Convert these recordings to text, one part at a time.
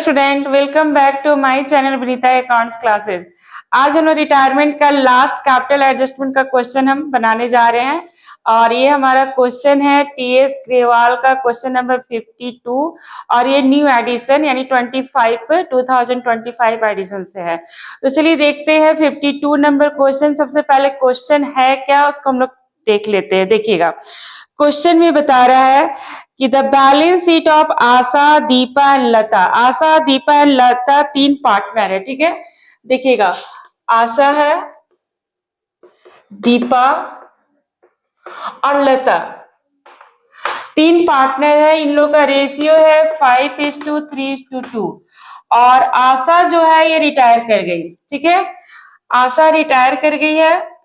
Student, welcome back to my channel Vinita accounts classes. आज हम retirement का लास्ट कैपिटल एडजस्टमेंट का क्वेश्चन हम बनाने जा रहे हैं और ये हमारा क्वेश्चन है टीएस ग्रेवाल का क्वेश्चन नंबर 52 और ये न्यू एडिशन यानी 2025 एडिशन से है। तो चलिए देखते हैं 52 नंबर क्वेश्चन। सबसे पहले क्वेश्चन है क्या उसको हम लोग देख लेते हैं। देखिएगा, क्वेश्चन में बता रहा है कि the balance sheet of Asha, Deepa and Lata. Asha, Deepa and Lata तीन पार्टनर है, ठीक है। देखिएगा, आशा है, दीपा और लता तीन पार्टनर है। इन लोग का रेशियो है 5:3:2 और आशा जो है ये रिटायर कर गई, ठीक है। आशा रिटायर कर गई है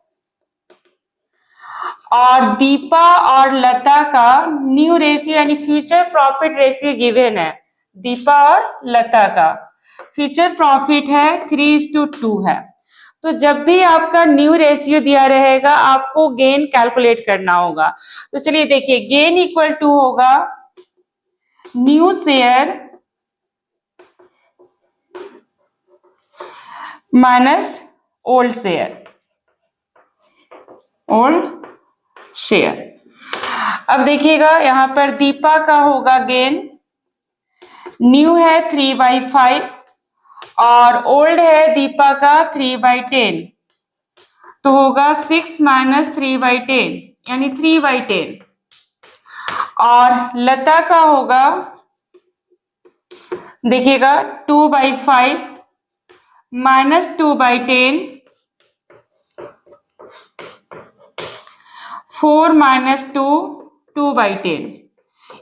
और दीपा और लता का न्यू रेशियो यानी फ्यूचर प्रॉफिट रेशियो गिवन है। दीपा और लता का फ्यूचर प्रॉफिट है 3:2 है। तो जब भी आपका न्यू रेशियो दिया रहेगा आपको गेन कैलकुलेट करना होगा। तो चलिए देखिए, गेन इक्वल टू होगा new share minus old share. अब देखिएगा, यहां पर दीपा का होगा गेन, न्यू है 3/5 और ओल्ड है दीपा का 3/10, तो होगा 6 माइनस 3/10 यानी 3/10। और लता का होगा, देखिएगा 2/5 माइनस 2/10 4 माइनस 2/10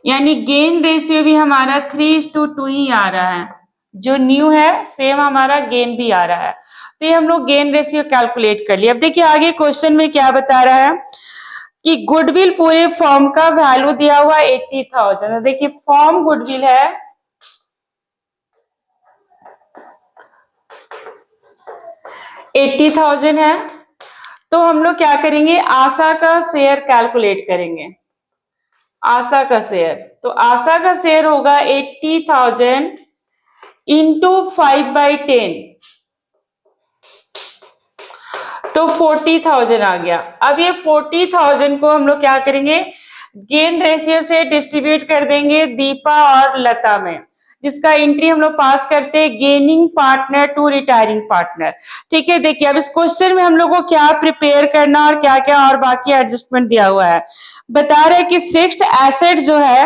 यानी गेन रेशियो भी हमारा 3:2 ही आ रहा है। जो न्यू है सेम हमारा गेन भी आ रहा है। तो ये हम लोग गेन रेशियो कैलकुलेट कर लिया। अब देखिए आगे क्वेश्चन में क्या बता रहा है कि गुडविल पूरे फॉर्म का वैल्यू दिया हुआ 80,000। देखिए फॉर्म गुडविल है 80,000 है, तो हम लोग क्या करेंगे, आशा का शेयर कैलकुलेट करेंगे। आशा का शेयर, तो आशा का शेयर होगा 80,000 इंटू 5/10, तो 40,000 आ गया। अब ये 40,000 को हम लोग क्या करेंगे, गेन रेशियो से डिस्ट्रीब्यूट कर देंगे दीपा और लता में, जिसका एंट्री हम लोग पास करते हैं gaining partner to retiring partner, ठीक है। देखिए अब इस क्वेश्चन में हम लोग को क्या प्रिपेयर करना और क्या क्या और बाकी एडजस्टमेंट दिया हुआ है। बता रहे कि फिक्स्ड एसेट जो है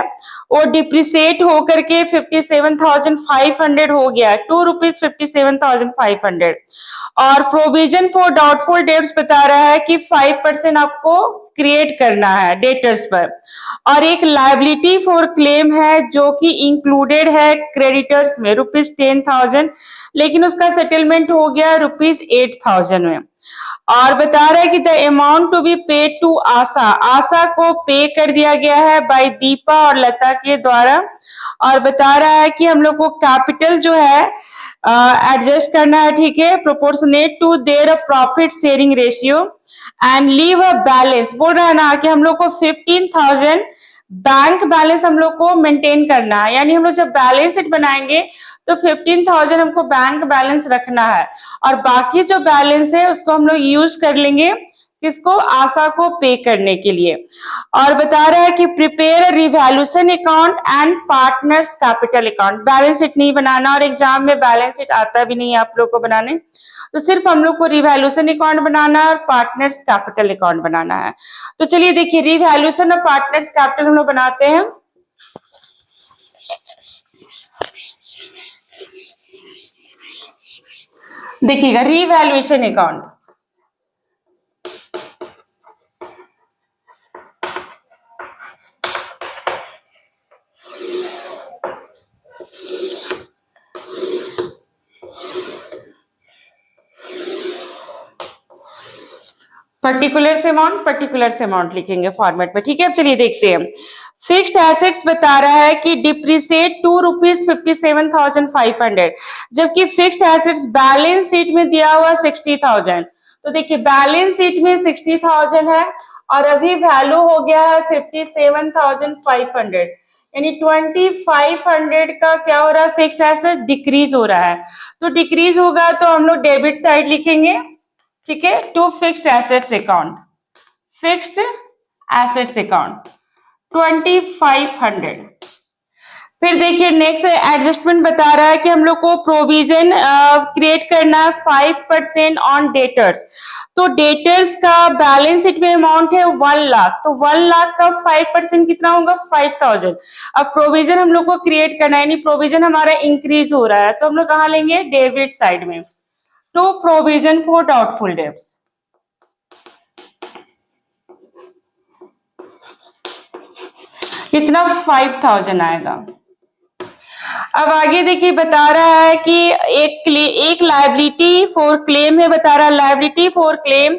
वो डिप्रिसिएट होकर के 57,500 हो गया, ₹257,500। और प्रोविजन फॉर डाउटफुल डेट्स बता रहा है कि 5% आपको क्रिएट करना है डेटर्स पर। और एक लायबिलिटी फॉर क्लेम है जो कि इंक्लूडेड है क्रेडिटर्स में ₹10,000, लेकिन उसका सेटलमेंट हो गया ₹8,000 में। और बता रहा है कि the amount to be paid to Asha, Asha को पे कर दिया गया है बाय दीपा और लता के द्वारा। और बता रहा है कि हम लोग को कैपिटल जो है एडजस्ट करना है, ठीक है, proportionate to their profit sharing ratio and leave a balance. बोल रहा है ना कि हम लोग को 15,000 बैंक बैलेंस हम लोग को मेंटेन करना है, यानी हम लोग जब बैलेंस शीट बनाएंगे तो 15,000 हमको बैंक बैलेंस रखना है और बाकी जो बैलेंस है उसको हम लोग यूज कर लेंगे किसको, आशा को पे करने के लिए। और बता रहा है कि prepare revaluation account and partners capital account. Balance sheet नहीं बनाना और एग्जाम में बैलेंस शीट आता भी नहीं है आप लोग को बनाने, तो सिर्फ हम लोग को रिवैल्यूएशन अकाउंट बनाना है और पार्टनर्स कैपिटल अकाउंट बनाना है। तो चलिए देखिए, रिवैल्यूएशन और पार्टनर्स कैपिटल हम लोग बनाते हैं। देखिएगा, रिवैल्यूएशन अकाउंट, पर्टिकुलर से अमाउंट लिखेंगे फॉर्मेट में, ठीक है। अब चलिए देखते हैं, फिक्स्ड एसेट्स बता रहा है कि डिप्रिसिएट ₹57,500, जबकि फिक्स्ड एसेट्स बैलेंस शीट में दिया हुआ 60,000। तो देखिए बैलेंस शीट में 60,000 है और अभी वैल्यू हो गया है 57,500, यानी 2500 का क्या हो रहा है, फिक्स्ड एसेट डिक्रीज हो रहा है। तो डिक्रीज होगा तो हम लोग डेबिट साइड लिखेंगे, ठीक है, to fixed assets account, fixed assets account 2500। फिर देखिए नेक्स्ट एडजस्टमेंट बता रहा है कि हम लोग को प्रोविजन क्रिएट करना है 5% ऑन डेटर्स। तो डेटर्स का बैलेंस शीट में अमाउंट है 1,00,000, तो 1,00,000 का 5% कितना होगा 5,000। अब प्रोविजन हम लोग को क्रिएट करना है, यानी प्रोविजन हमारा इंक्रीज हो रहा है, तो हम लोग कहाँ लेंगे, डेबिट साइड में, to provision for doubtful debts. कितना 5,000 आएगा। अब आगे देखिए बता रहा है कि एक लायबिलिटी फॉर क्लेम है, बता रहा है liability for claim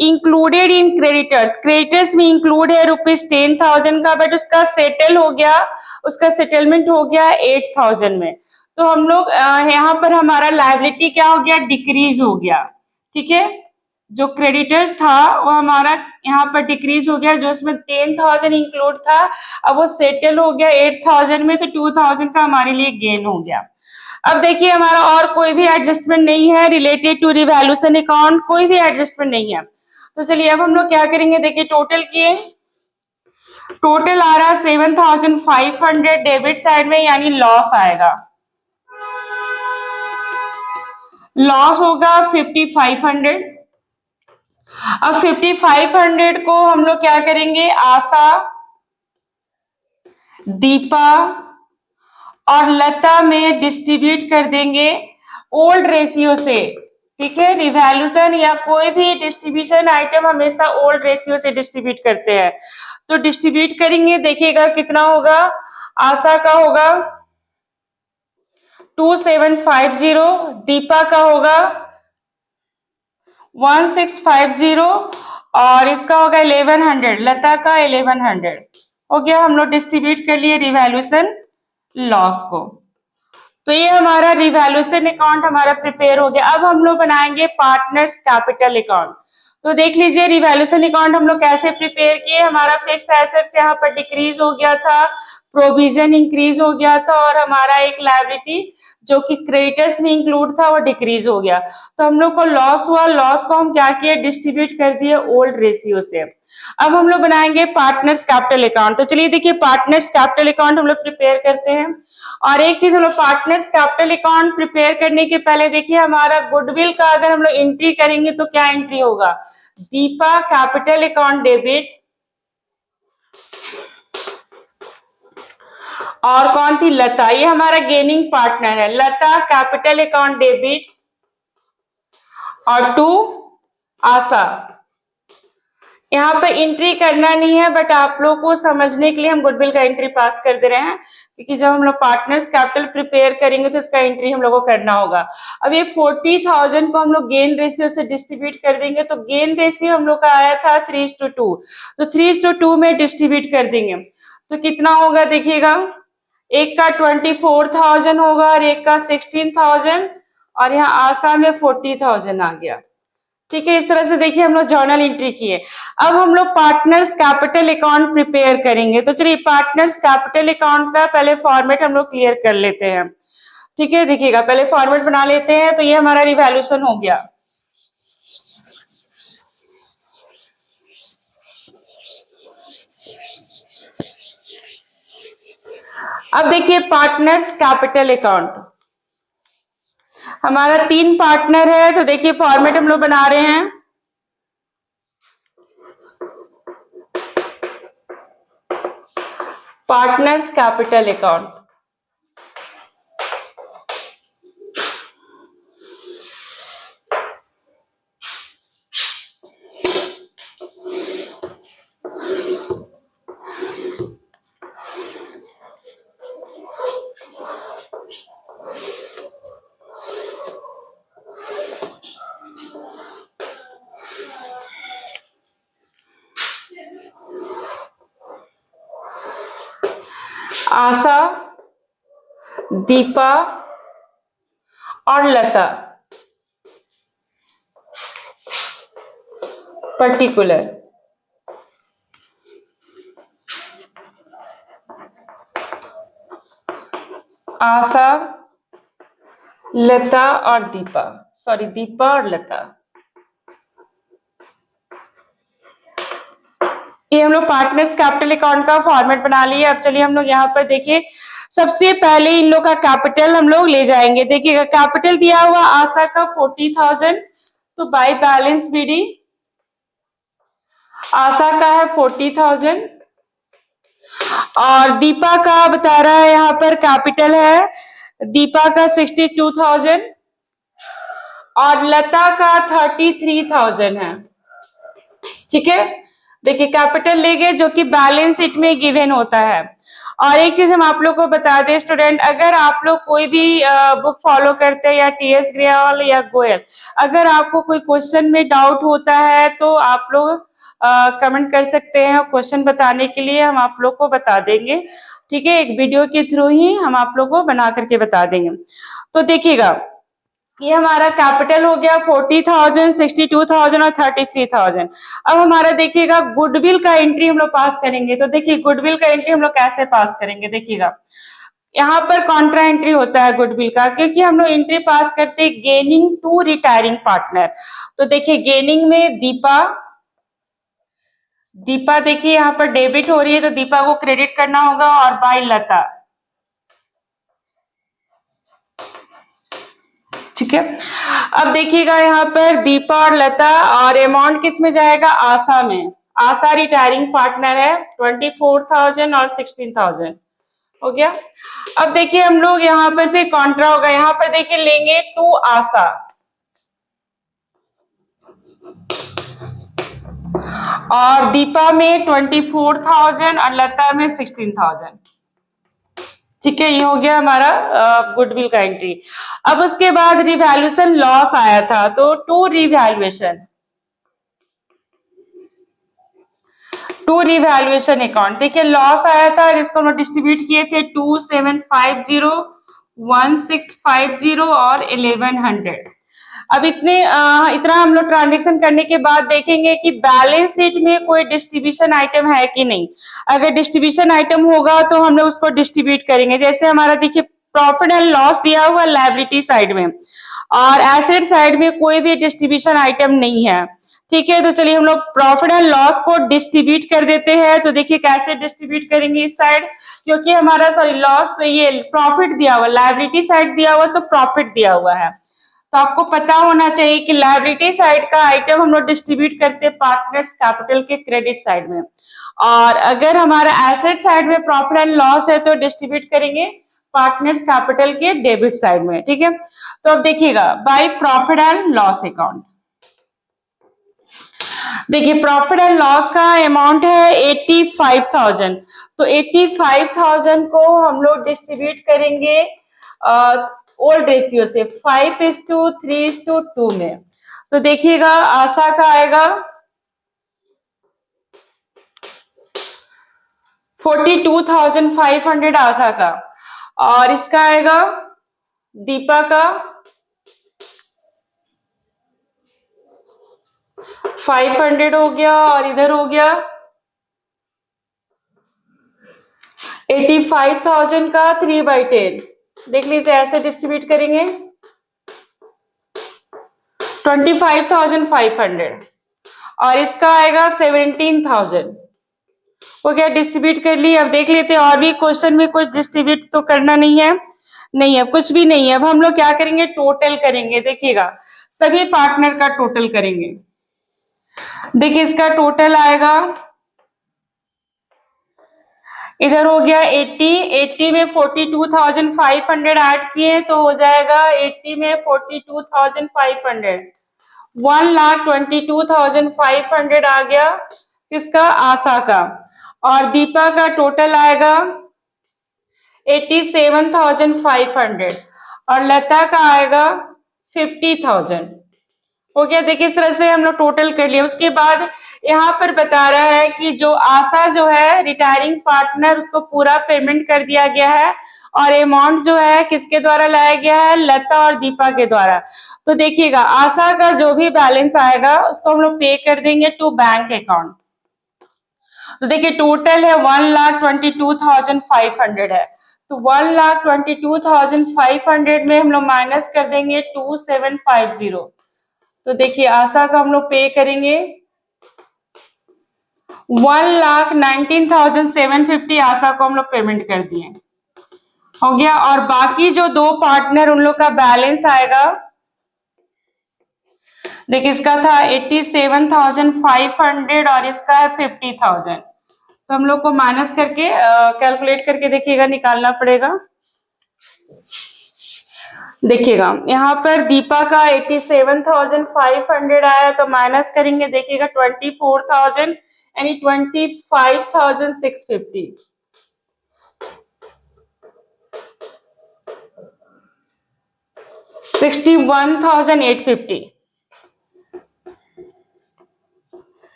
included in creditors, creditors में इंक्लूड है ₹10,000 का, बट उसका सेटल हो गया, उसका सेटलमेंट हो गया 8,000 में। तो हम लोग यहाँ पर हमारा लायबिलिटी क्या हो गया, डिक्रीज हो गया, ठीक है। जो क्रेडिटर्स था वो हमारा यहाँ पर डिक्रीज हो गया, जो इसमें 10,000 इंक्लूड था, अब वो सेटल हो गया 8,000 में, तो 2,000 का हमारे लिए गेन हो गया। अब देखिए हमारा और कोई भी एडजस्टमेंट नहीं है रिलेटेड टू रिवैल्यूएशन अकाउंट, कोई भी एडजस्टमेंट नहीं है। तो चलिए अब हम लोग क्या करेंगे, देखिए टोटल किए, टोटल आ रहा है 7,500 डेबिट साइड में, यानी लॉस आएगा, लॉस होगा 5,500। अब 5,500 को हम लोग क्या करेंगे, आशा, दीपा और लता में डिस्ट्रीब्यूट कर देंगे ओल्ड रेशियो से, ठीक है। रिवैल्यूएशन या कोई भी डिस्ट्रीब्यूशन आइटम हमेशा ओल्ड रेशियो से डिस्ट्रीब्यूट करते हैं, तो डिस्ट्रीब्यूट करेंगे, देखिएगा कितना होगा। आशा का होगा 2,750, दीपा का होगा 1,650 और इसका होगा 1,100, लता का 1,100 हो गया। हम लोग डिस्ट्रीब्यूट कर लिए रिवैल्यूएशन लॉस को, तो ये हमारा रिवैल्यूएशन अकाउंट हमारा प्रिपेयर हो गया। अब हम लोग बनाएंगे पार्टनर्स कैपिटल अकाउंट। तो देख लीजिए रिवैल्यूएशन अकाउंट हम लोग कैसे प्रिपेयर किए, हमारा फिक्स्ड एसेट्स यहाँ पर डिक्रीज हो गया था, प्रोविजन इंक्रीज हो गया था, और हमारा एक लायबिलिटी जो कि क्रेडिटर्स में इंक्लूड था वो डिक्रीज हो गया। तो हम लोग को लॉस हुआ, लॉस को हम क्या किए, डिस्ट्रीब्यूट कर दिए ओल्ड रेशियो से। अब हम लोग बनाएंगे पार्टनर्स कैपिटल अकाउंट। तो चलिए देखिए पार्टनर्स कैपिटल अकाउंट हम लोग प्रिपेयर करते हैं। और एक चीज हम लोग पार्टनर्स कैपिटल अकाउंट प्रिपेयर करने के पहले देखिए हमारा गुडविल का अगर हम लोग एंट्री करेंगे तो क्या एंट्री होगा, दीपा कैपिटल अकाउंट डेबिट, और कौन थी, लता, ये हमारा गेनिंग पार्टनर है, लता कैपिटल अकाउंट डेबिट, और टू आशा। यहाँ पे एंट्री करना नहीं है, बट आप लोग को समझने के लिए हम गुडविल का एंट्री पास कर दे रहे हैं, क्योंकि जब हम लोग पार्टनर्स कैपिटल प्रिपेयर करेंगे तो इसका एंट्री हम लोग को करना होगा। अब ये 40,000 को हम लोग गेन रेशियो से डिस्ट्रीब्यूट कर देंगे, तो गेन रेशियो हम लोग का आया था 3:2, तो 3:2 में डिस्ट्रीब्यूट कर देंगे तो कितना होगा, देखिएगा एक का 24,000 होगा और एक का 16,000, और यहाँ आशा में 40,000 आ गया, ठीक है। इस तरह से देखिए हम लोग जर्नल एंट्री किए। अब हम लोग पार्टनर्स कैपिटल अकाउंट प्रिपेयर करेंगे। तो चलिए पार्टनर्स कैपिटल अकाउंट का पहले फॉर्मेट हम लोग क्लियर कर लेते हैं, ठीक है। देखिएगा पहले फॉर्मेट बना लेते हैं। तो ये हमारा रिवैल्यूएशन हो गया। अब देखिए पार्टनर्स कैपिटल अकाउंट, हमारा 3 पार्टनर है, तो देखिए फॉर्मेट हम लोग बना रहे हैं। पार्टनर्स कैपिटल अकाउंट, आशा, दीपा और लता पर्टिकुलर। आशा, लता और दीपा, सॉरी दीपा और लता, ये हम लोग पार्टनर्स कैपिटल अकाउंट का फॉर्मेट बना लिए। अब चलिए हम लोग यहाँ पर देखिए, सबसे पहले इन लोग का कैपिटल हम लोग ले जाएंगे। देखिएगा कैपिटल दिया हुआ आशा का 40,000, तो बाय बैलेंस बीडी आशा का है 40,000 और दीपा का बता रहा है यहाँ पर कैपिटल है दीपा का 62,000 और लता का 33,000 है। ठीक है, देखिए कैपिटल ले गए जो कि बैलेंस शीट में गिवन होता है। और एक चीज हम आप लोग को बता दें स्टूडेंट, अगर आप लोग कोई भी बुक फॉलो करते हैं या टीएस ग्रेवाल या गोयल, अगर आपको कोई क्वेश्चन में डाउट होता है तो आप लोग कमेंट कर सकते हैं, क्वेश्चन बताने के लिए हम आप लोग को बता देंगे। ठीक है, एक वीडियो के थ्रू ही हम आप लोग को बना करके बता देंगे। तो देखिएगा ये हमारा कैपिटल हो गया 40,000, 62,000 और 33,000। अब हमारा देखिएगा गुडविल का एंट्री हम लोग पास करेंगे। तो देखिए गुडविल का एंट्री हम लोग कैसे पास करेंगे, देखिएगा यहाँ पर कॉन्ट्रा एंट्री होता है गुडविल का, क्योंकि हम लोग एंट्री पास करते हैं गेनिंग टू रिटायरिंग पार्टनर। तो देखिए गेनिंग में दीपा देखिए यहाँ पर डेबिट हो रही है तो दीपा को क्रेडिट करना होगा, और बाय लता। ठीक है, अब देखिएगा यहाँ पर दीपा और लता, और अमाउंट किस में जाएगा, आशा में। आशा रिटायरिंग पार्टनर है, 24,000 और 16,000 हो गया। अब देखिए हम लोग यहाँ पर फिर कॉन्ट्रा होगा, यहाँ पर देखिए लेंगे टू आशा और दीपा में 24,000 और लता में 16,000। ठीक है, ये हो गया हमारा गुडविल का एंट्री। अब उसके बाद रिवैल्यूएशन लॉस आया था, तो टू रिवैल्यूएशन अकाउंट, देखिए लॉस आया था जिसको हम डिस्ट्रीब्यूट किए थे 2750, 1650 और 1100। अब इतना हम लोग ट्रांजेक्शन करने के बाद देखेंगे कि बैलेंस शीट में कोई डिस्ट्रीब्यूशन आइटम है कि नहीं। अगर डिस्ट्रीब्यूशन आइटम होगा तो हम लोग उसको डिस्ट्रीब्यूट करेंगे। जैसे हमारा देखिए प्रॉफिट एंड लॉस दिया हुआ लायबिलिटी साइड में, और एसेट साइड में कोई भी डिस्ट्रीब्यूशन आइटम नहीं है। ठीक है, तो चलिए हम लोग प्रॉफिट एंड लॉस को डिस्ट्रीब्यूट कर देते हैं। तो देखिए कैसे डिस्ट्रीब्यूट करेंगे इस साइड, क्योंकि हमारा लॉस, ये प्रॉफिट दिया हुआ, लायबिलिटी साइड दिया हुआ तो प्रॉफिट दिया हुआ है। तो आपको पता होना चाहिए कि लायबिलिटी साइड का आइटम हम लोग डिस्ट्रीब्यूट करते हैं पार्टनर्स कैपिटल के क्रेडिट साइड में, और अगर हमारा एसेट साइड में प्रॉफिट एंड लॉस है तो डिस्ट्रीब्यूट करेंगे पार्टनर्स कैपिटल के डेबिट साइड में। ठीक है, तो अब देखिएगा by profit and loss account, देखिए प्रॉफिट एंड लॉस का अमाउंट है 85,000। तो 85,000 को हम लोग डिस्ट्रीब्यूट करेंगे ओल्ड रेशियो से 5:3:2 में। तो देखिएगा आशा का आएगा 42,500 आशा का, और इसका आएगा दीपा का 500 हो गया, और इधर हो गया 85,000 का 3/10। देख लीजिए ऐसे डिस्ट्रीब्यूट करेंगे 25,500, और इसका आएगा 17,000 हो गया, डिस्ट्रीब्यूट कर ली। अब देख लेते हैं और भी क्वेश्चन में कुछ डिस्ट्रीब्यूट तो करना नहीं है, कुछ भी नहीं है। अब हम लोग क्या करेंगे, टोटल करेंगे। देखिएगा सभी पार्टनर का टोटल करेंगे। देखिए इसका टोटल आएगा, इधर हो गया 80 में 42,500 ऐड किए तो हो जाएगा 80 में 42,500, 1,22,500 आ गया किसका, आशा का। और दीपा का टोटल आएगा 87,500 और लता का आएगा 50,000 हो गया। देखिए इस तरह से हम लोग टोटल कर लिए। उसके बाद यहाँ पर बता रहा है कि जो आशा जो है रिटायरिंग पार्टनर, उसको पूरा पेमेंट कर दिया गया है, और अमाउंट जो है किसके द्वारा लाया गया है, लता और दीपा के द्वारा। तो देखिएगा आशा का जो भी बैलेंस आएगा उसको हम लोग पे कर देंगे टू बैंक अकाउंट। तो देखिए टोटल है 1,22,500 है, तो तो 1,22,500 में हम लोग माइनस कर देंगे 2750। तो देखिए आशा का हम लोग पे करेंगे 1,19,750 आशा को हम लोग पेमेंट कर दिए, हो गया। और बाकी जो दो पार्टनर उन लोग का बैलेंस आएगा, देखिए इसका था 87,500 और इसका है 50,000। तो हम लोग को माइनस करके कैलकुलेट करके देखिएगा, निकालना पड़ेगा। देखिएगा यहाँ पर दीपा का 87,500 आया, तो माइनस करेंगे देखिएगा 24,000 यानी 25,650। 61,850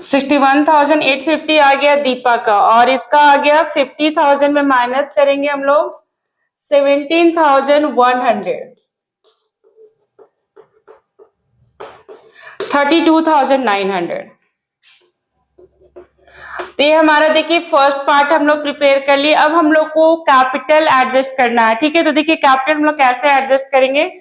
61,850 आ गया दीपा का, और इसका आ गया 50,000 में माइनस करेंगे हम लोग 17,100, 32,900। तो ये हमारा देखिए फर्स्ट पार्ट हम लोग प्रिपेयर कर लिए। अब हम लोग को कैपिटल एडजस्ट करना है, ठीक है। तो देखिए कैपिटल हम लोग कैसे एडजस्ट करेंगे,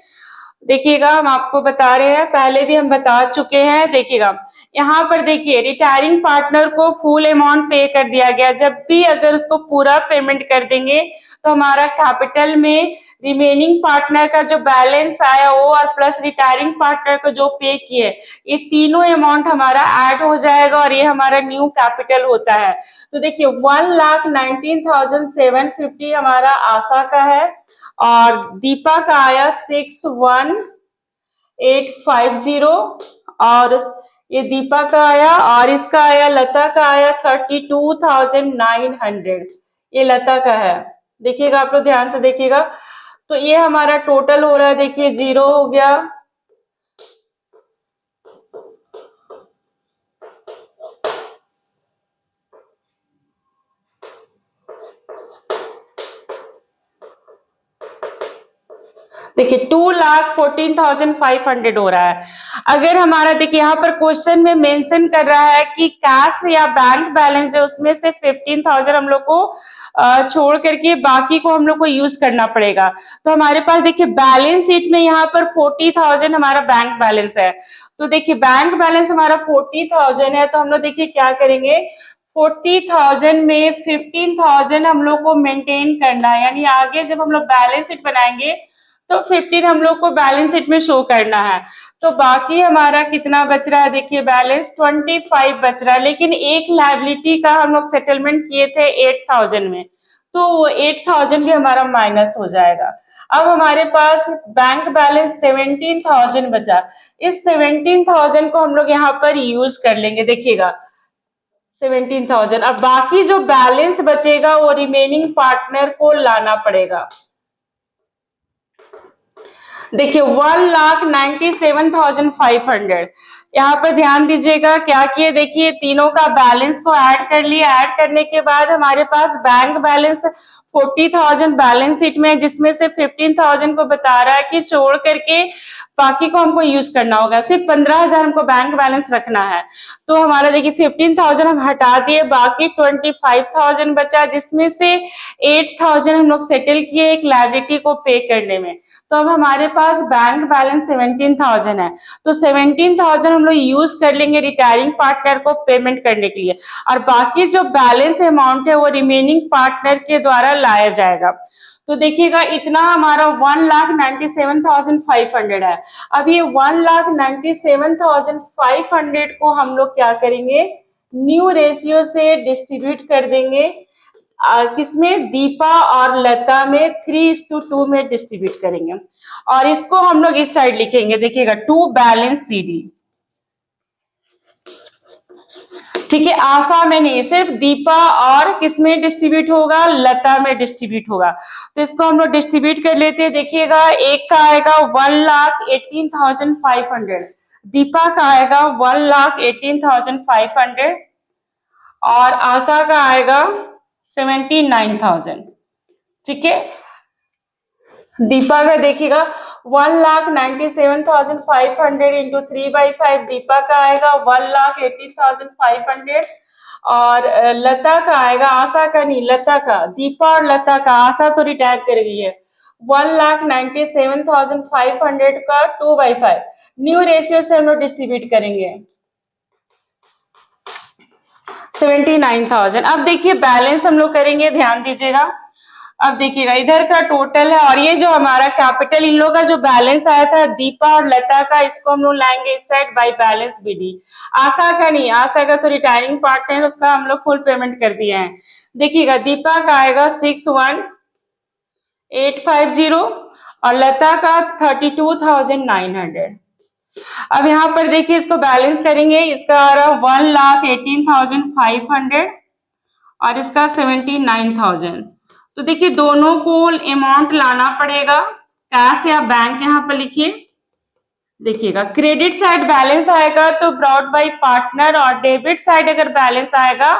देखिएगा हम आपको बता रहे हैं, पहले भी हम बता चुके हैं। देखिएगा यहाँ पर देखिए रिटायरिंग पार्टनर को फुल अमाउंट पे कर दिया गया, जब भी अगर उसको पूरा पेमेंट कर देंगे तो हमारा कैपिटल में रिमेनिंग पार्टनर का जो बैलेंस आया वो और प्लस रिटायरिंग पार्टनर को जो पे किए, ये तीनों अमाउंट हमारा ऐड हो जाएगा और ये हमारा न्यू कैपिटल होता है। तो देखिए 1,19,750 हमारा आशा का है और दीपा का आया 61,850 और ये दीपा का आया, और इसका आया लता का आया 32,900, ये लता का है। देखिएगा आप लोग ध्यान से देखिएगा, तो ये हमारा टोटल हो रहा है, देखिए 0 हो गया। देखिए 2,14,500 हो रहा है। अगर हमारा देखिए यहाँ पर क्वेश्चन में मेंशन कर रहा है कि कैश या बैंक बैलेंस है, उसमें से 15,000 हम लोग को छोड़ करके बाकी को हम लोग को यूज करना पड़ेगा। तो हमारे पास देखिए बैलेंस शीट में यहाँ पर 40,000 हमारा बैंक बैलेंस है। तो देखिए बैंक बैलेंस हमारा 40,000 है, तो हम लोग देखिए क्या करेंगे, 40,000 में 15,000 हम लोग को मेंटेन करना है, यानी आगे जब हम लोग बैलेंस शीट बनाएंगे तो 15 हम लोग को बैलेंस शीट में शो करना है। तो बाकी हमारा कितना बच रहा है, देखिए बैलेंस 25 बच रहा है, लेकिन एक लायबिलिटी का हम लोग सेटलमेंट किए थे 8,000 में, तो वो 8,000 भी हमारा माइनस हो जाएगा। अब हमारे पास बैंक बैलेंस 17,000 बचा, इस 17,000 को हम लोग यहाँ पर यूज कर लेंगे। देखिएगा 17,000, अब बाकी जो बैलेंस बचेगा वो रिमेनिंग पार्टनर को लाना पड़ेगा। देखिए 1,97,500, यहाँ पर ध्यान दीजिएगा क्या किए, देखिए तीनों का बैलेंस को ऐड कर लिया। ऐड करने के बाद हमारे पास बैंक बैलेंस 40,000 बैलेंस शीट में, जिसमें से 15,000 को बता रहा है कि छोड़ करके बाकी को हमको यूज करना होगा, सिर्फ 15,000 हमको बैंक बैलेंस रखना है। तो हमारा देखिए 15,000 हम हटा दिए, बाकी 25,000 बचा, जिसमें से 8,000 हम लोग सेटल किए एक लायबिलिटी को पे करने में। तो अब हमारे पास बैंक बैलेंस 17,000 है, तो 17,000 हम लोग यूज कर लेंगे रिटायरिंग पार्टनर को पेमेंट करने के लिए, और बाकी जो बैलेंस अमाउंट है वो रिमेनिंग पार्टनर के द्वारा लाया जाएगा। तो देखिएगा इतना हमारा 1,97,500 है। अब ये 1,97,500 को हम लोग क्या करेंगे, न्यू रेशियो से डिस्ट्रीब्यूट कर देंगे, किसमें, दीपा और लता में 3:2 में डिस्ट्रीब्यूट करेंगे, और इसको हम लोग इस साइड लिखेंगे। देखिएगा टू बैलेंस CD, ठीक है। आशा में नहीं, सिर्फ दीपा और किसमें डिस्ट्रीब्यूट होगा, लता में डिस्ट्रीब्यूट होगा। तो इसको हम लोग डिस्ट्रीब्यूट कर लेते हैं। देखिएगा एक का आएगा 1,18,500, दीपा का आएगा 1,18,500 और आशा का आएगा 79,000, ठीक है। दीपा का देखिएगा 1,97,500 इंटू 3/5, दीपा का आएगा 1,18,500 और लता का आएगा, आशा का नहीं, लता का, दीपा और लता का, आशा तो रिटायर कर गई है, 1,97,500 का 2/5 न्यू रेशियो से हम लोग डिस्ट्रीब्यूट करेंगे 79,000। अब देखिए बैलेंस हम लोग करेंगे, ध्यान दीजिएगा। अब देखिएगा इधर का टोटल है और ये जो हमारा कैपिटल इन लोगों का जो बैलेंस आया था दीपा और लता का, इसको हम लोग लाएंगे इस साइड बाय बैलेंस बीडी। आशा का नहीं, आशा का तो रिटायरिंग पार्टनर है, उसका हम लोग फुल पेमेंट कर दिए हैं। देखिएगा दीपा का आएगा 61,850 और लता का 32,900। अब यहाँ पर देखिए इसको बैलेंस करेंगे, इसका आ रहा 1,18,500 और इसका 79,000। तो देखिए दोनों को अमाउंट लाना पड़ेगा, कैश या बैंक यहाँ पर लिखिए। देखिएगा क्रेडिट साइड बैलेंस आएगा तो ब्रॉट बाय पार्टनर और डेबिट साइड अगर बैलेंस आएगा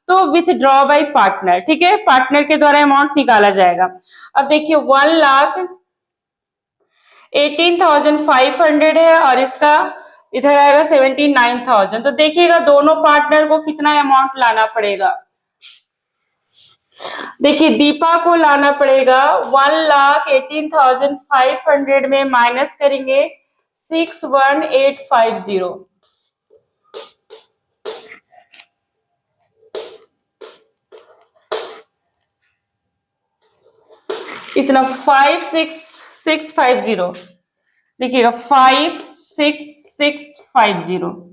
तो विथड्रॉ बाय पार्टनर, ठीक है, पार्टनर के द्वारा अमाउंट निकाला जाएगा। अब देखिए 1,18,500 है और इसका इधर आएगा 79,000। तो देखिएगा दोनों पार्टनर को कितना अमाउंट लाना पड़ेगा। देखिए दीपा को लाना पड़ेगा 1,18,500 में माइनस करेंगे 61,850। इतना 56650। देखिएगा 56650,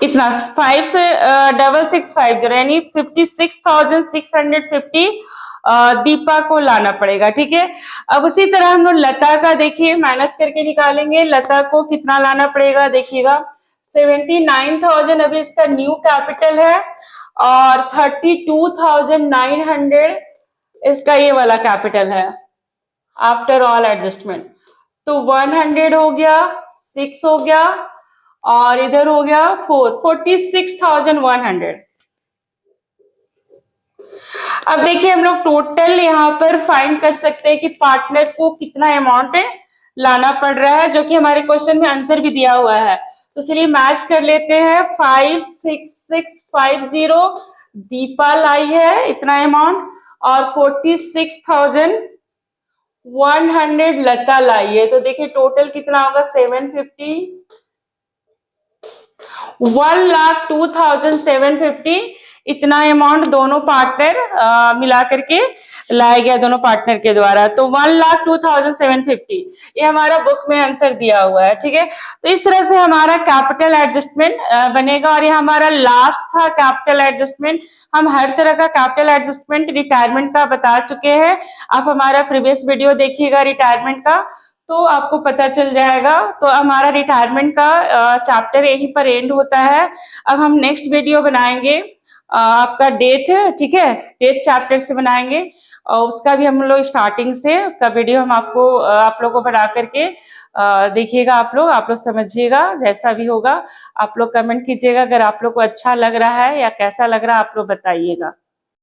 इतना 56650 यानी 56,650 दीपा को लाना पड़ेगा, ठीक है। अब उसी तरह हम लोग लता का देखिए माइनस करके निकालेंगे, लता को कितना लाना पड़ेगा। देखिएगा 79,000 अभी इसका न्यू कैपिटल है और 32,900 इसका ये वाला कैपिटल है आफ्टर ऑल एडजस्टमेंट। तो 100 हो गया, 6 हो गया और इधर हो गया 46,100। अब देखिए हम लोग टोटल यहाँ पर फाइंड कर सकते हैं कि पार्टनर को कितना अमाउंट लाना पड़ रहा है, जो कि हमारे क्वेश्चन में आंसर भी दिया हुआ है। तो चलिए मैच कर लेते हैं। 56650 दीपा लाई है इतना अमाउंट और 46,100 लता लाई है। तो देखिए टोटल कितना होगा 750, 1,02,750 इतना अमाउंट दोनों पार्टनर मिला करके लाया गया दोनों पार्टनर के द्वारा। तो 1,02,750 ये हमारा बुक में आंसर दिया हुआ है, ठीक है। तो इस तरह से हमारा कैपिटल एडजस्टमेंट बनेगा और ये हमारा लास्ट था कैपिटल एडजस्टमेंट। हम हर तरह का कैपिटल एडजस्टमेंट रिटायरमेंट का बता चुके हैं। आप हमारा प्रीवियस वीडियो देखिएगा रिटायरमेंट का तो आपको पता चल जाएगा। तो हमारा रिटायरमेंट का चैप्टर यहीं पर एंड होता है। अब हम नेक्स्ट वीडियो बनाएंगे आपका डेथ, ठीक है, डेथ चैप्टर से बनाएंगे और उसका भी हम लोग स्टार्टिंग से उसका वीडियो हम आपको आप लोगों को बना करके देखिएगा। आप लोग समझिएगा, जैसा भी होगा आप लोग कमेंट कीजिएगा। अगर आप लोग को अच्छा लग रहा है या कैसा लग रहा है आप लोग बताइएगा।